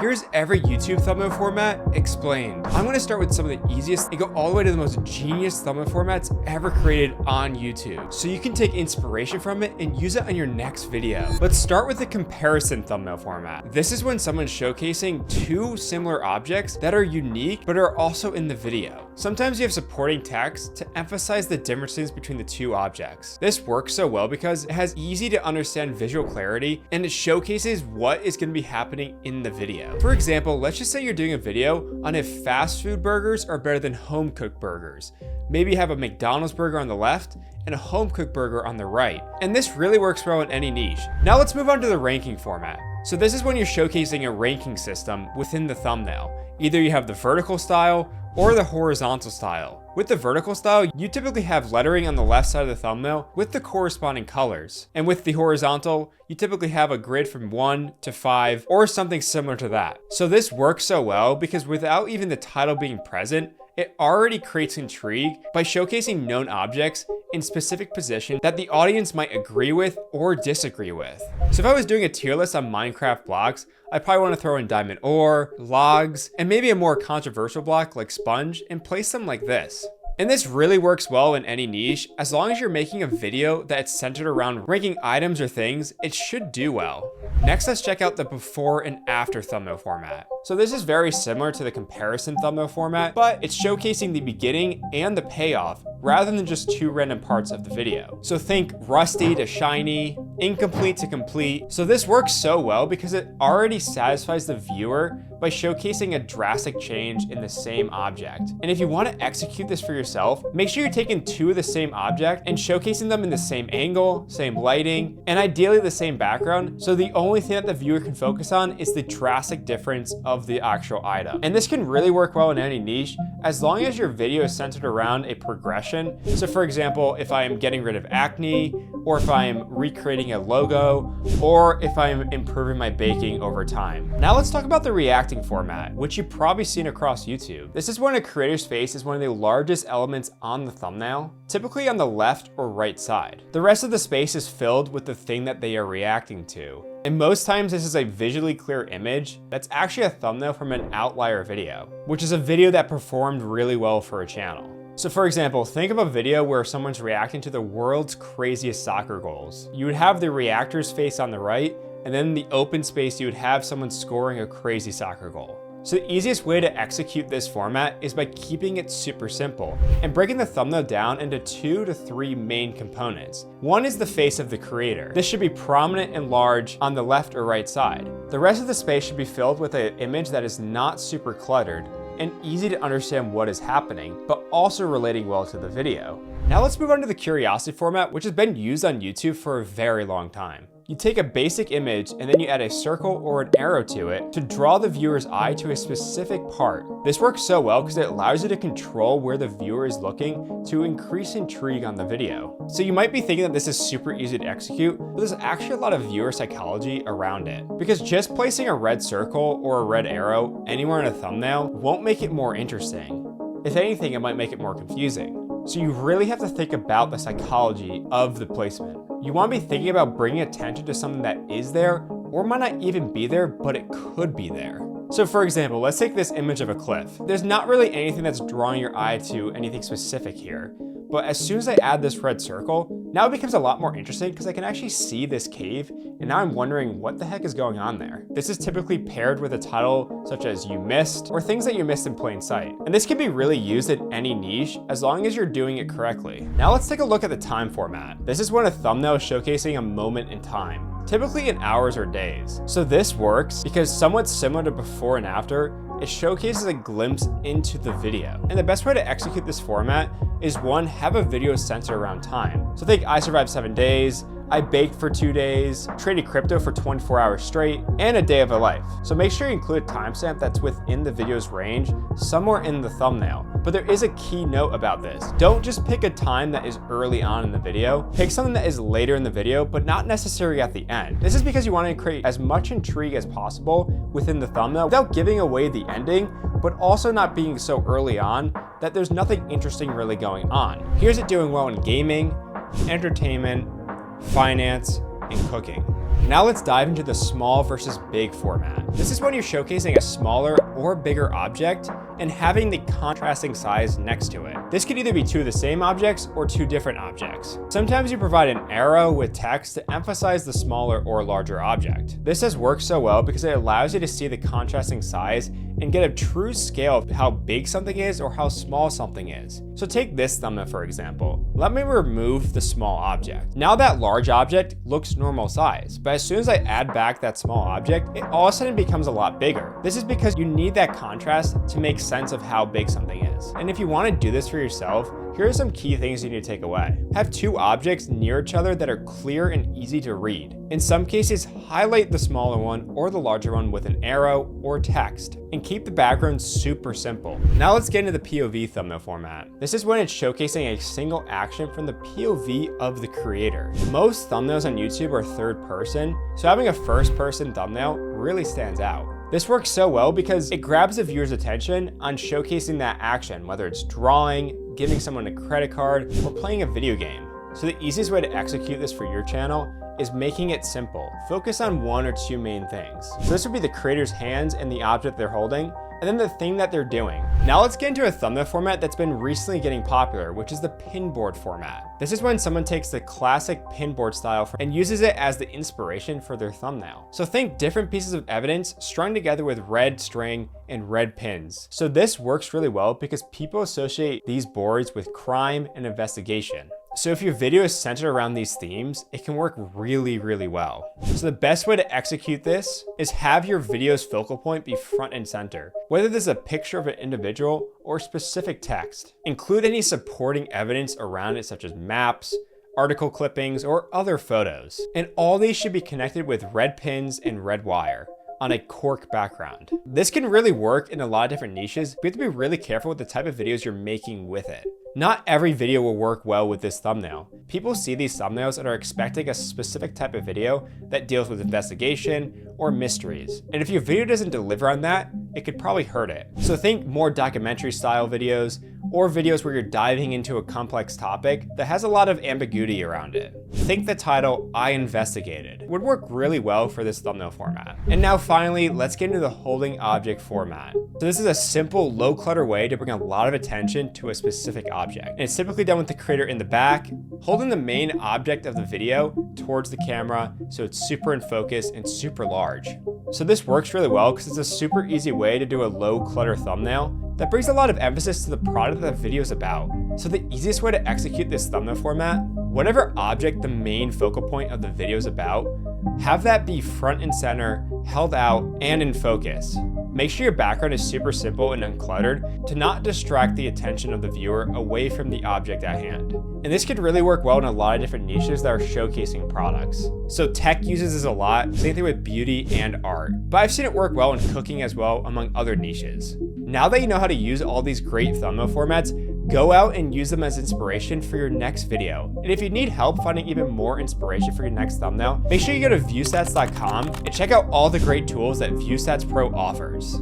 Here's every YouTube thumbnail format explained. I'm gonna start with some of the easiest and go all the way to the most genius thumbnail formats ever created on YouTube, so you can take inspiration from it and use it on your next video. Let's start with the comparison thumbnail format. This is when someone's showcasing two similar objects that are unique but are also in the video. Sometimes you have supporting text to emphasize the differences between the two objects. This works so well because it has easy to understand visual clarity and it showcases what is going to be happening in the video. For example, let's just say you're doing a video on if fast food burgers are better than home cooked burgers. Maybe you have a McDonald's burger on the left and a home cooked burger on the right. And this really works well in any niche. Now let's move on to the ranking format. So this is when you're showcasing a ranking system within the thumbnail. Either you have the vertical style or the horizontal style. With the vertical style, you typically have lettering on the left side of the thumbnail with the corresponding colors. And with the horizontal, you typically have a grid from 1 to 5 or something similar to that. So this works so well because without even the title being present, it already creates intrigue by showcasing known objects in specific positions that the audience might agree with or disagree with. So if I was doing a tier list on Minecraft blocks, I probably want to throw in diamond ore, logs, and maybe a more controversial block like sponge and place them like this. And this really works well in any niche. As long as you're making a video that's centered around ranking items or things, it should do well. Next, let's check out the before and after thumbnail format. So this is very similar to the comparison thumbnail format, but it's showcasing the beginning and the payoff rather than just two random parts of the video. So think rusty to shiny, incomplete to complete. So this works so well because it already satisfies the viewer by showcasing a drastic change in the same object. And if you want to execute this for yourself, make sure you're taking two of the same object and showcasing them in the same angle, same lighting, and ideally the same background. So the only thing that the viewer can focus on is the drastic difference of the actual item. And this can really work well in any niche as long as your video is centered around a progression. So for example, if I am getting rid of acne, or if I am recreating a logo, or if I am improving my baking over time. Now let's talk about the reacting format, which you've probably seen across YouTube. This is when a creator's face is one of the largest elements on the thumbnail, typically on the left or right side. The rest of the space is filled with the thing that they are reacting to. And most times this is a visually clear image that's actually a thumbnail from an outlier video, which is a video that performed really well for a channel. So for example, think of a video where someone's reacting to the world's craziest soccer goals. You would have the reactor's face on the right, and then in the open space you would have someone scoring a crazy soccer goal. So the easiest way to execute this format is by keeping it super simple and breaking the thumbnail down into 2 to 3 main components. One is the face of the creator. This should be prominent and large on the left or right side. The rest of the space should be filled with an image that is not super cluttered and easy to understand what is happening, but also relating well to the video. Now let's move on to the curiosity format, which has been used on YouTube for a very long time. You take a basic image and then you add a circle or an arrow to it to draw the viewer's eye to a specific part. This works so well because it allows you to control where the viewer is looking to increase intrigue on the video. So you might be thinking that this is super easy to execute, but there's actually a lot of viewer psychology around it. Because just placing a red circle or a red arrow anywhere in a thumbnail won't make it more interesting. If anything, it might make it more confusing. So you really have to think about the psychology of the placement. You want to be thinking about bringing attention to something that is there or might not even be there, but it could be there. So for example, let's take this image of a cliff. There's not really anything that's drawing your eye to anything specific here. But as soon as I add this red circle, now it becomes a lot more interesting because I can actually see this cave and now I'm wondering what the heck is going on there. This is typically paired with a title such as You Missed or things that you missed in plain sight. And this can be really used in any niche as long as you're doing it correctly. Now let's take a look at the time format. This is when a thumbnail is showcasing a moment in time, typically in hours or days. So this works because somewhat similar to before and after, it showcases a glimpse into the video. And the best way to execute this format is one, have a video centered around time. So think I survived 7 days, I baked for 2 days, traded crypto for 24 hours straight, and a day of a life. So make sure you include a timestamp that's within the video's range, somewhere in the thumbnail. But there is a key note about this. Don't just pick a time that is early on in the video. Pick something that is later in the video, but not necessarily at the end. This is because you want to create as much intrigue as possible within the thumbnail without giving away the ending, but also not being so early on that there's nothing interesting really going on. Here's it doing well in gaming, entertainment, finance, and cooking. Now let's dive into the small versus big format. This is when you're showcasing a smaller or bigger object and having the contrasting size next to it. This could either be two of the same objects or two different objects. Sometimes you provide an arrow with text to emphasize the smaller or larger object. This has worked so well because it allows you to see the contrasting size and get a true scale of how big something is or how small something is. So take this thumbnail for example. Let me remove the small object. Now that large object looks normal size, but as soon as I add back that small object, it all of a sudden becomes a lot bigger. This is because you need that contrast to make sense of how big something is. And if you want to do this for yourself, here are some key things you need to take away. Have two objects near each other that are clear and easy to read. In some cases, highlight the smaller one or the larger one with an arrow or text, and keep the background super simple. Now let's get into the POV thumbnail format. This is when it's showcasing a single action from the POV of the creator. Most thumbnails on YouTube are third person, so having a first person thumbnail really stands out. This works so well because it grabs the viewer's attention on showcasing that action, whether it's drawing, giving someone a credit card, or playing a video game. So the easiest way to execute this for your channel is making it simple. Focus on one or two main things. So this would be the creator's hands and the object they're holding, and then the thing that they're doing. Now let's get into a thumbnail format that's been recently getting popular, which is the pinboard format. This is when someone takes the classic pinboard style and uses it as the inspiration for their thumbnail. So think different pieces of evidence strung together with red string and red pins. So this works really well because people associate these boards with crime and investigation. So if your video is centered around these themes, it can work really, really well. So the best way to execute this is have your video's focal point be front and center, whether this is a picture of an individual or specific text. Include any supporting evidence around it, such as maps, article clippings, or other photos. And all these should be connected with red pins and red wire on a cork background. This can really work in a lot of different niches, but you have to be really careful with the type of videos you're making with it. Not every video will work well with this thumbnail. People see these thumbnails and are expecting a specific type of video that deals with investigation or mysteries. And if your video doesn't deliver on that, it could probably hurt it. So think more documentary style videos or videos where you're diving into a complex topic that has a lot of ambiguity around it. Think the title, I Investigated, would work really well for this thumbnail format. And now finally, let's get into the holding object format. So this is a simple, low clutter way to bring a lot of attention to a specific object. And it's typically done with the creator in the back, holding the main object of the video towards the camera so it's super in focus and super large. So this works really well because it's a super easy way to do a low clutter thumbnail that brings a lot of emphasis to the product that the video is about. So the easiest way to execute this thumbnail format, whatever object the main focal point of the video is about, have that be front and center, held out, and in focus. Make sure your background is super simple and uncluttered to not distract the attention of the viewer away from the object at hand. And this could really work well in a lot of different niches that are showcasing products. So tech uses this a lot, same thing with beauty and art. But I've seen it work well in cooking as well, among other niches. Now that you know how to use all these great thumbnail formats, go out and use them as inspiration for your next video. And if you need help finding even more inspiration for your next thumbnail, make sure you go to viewstats.com and check out all the great tools that Viewstats Pro offers.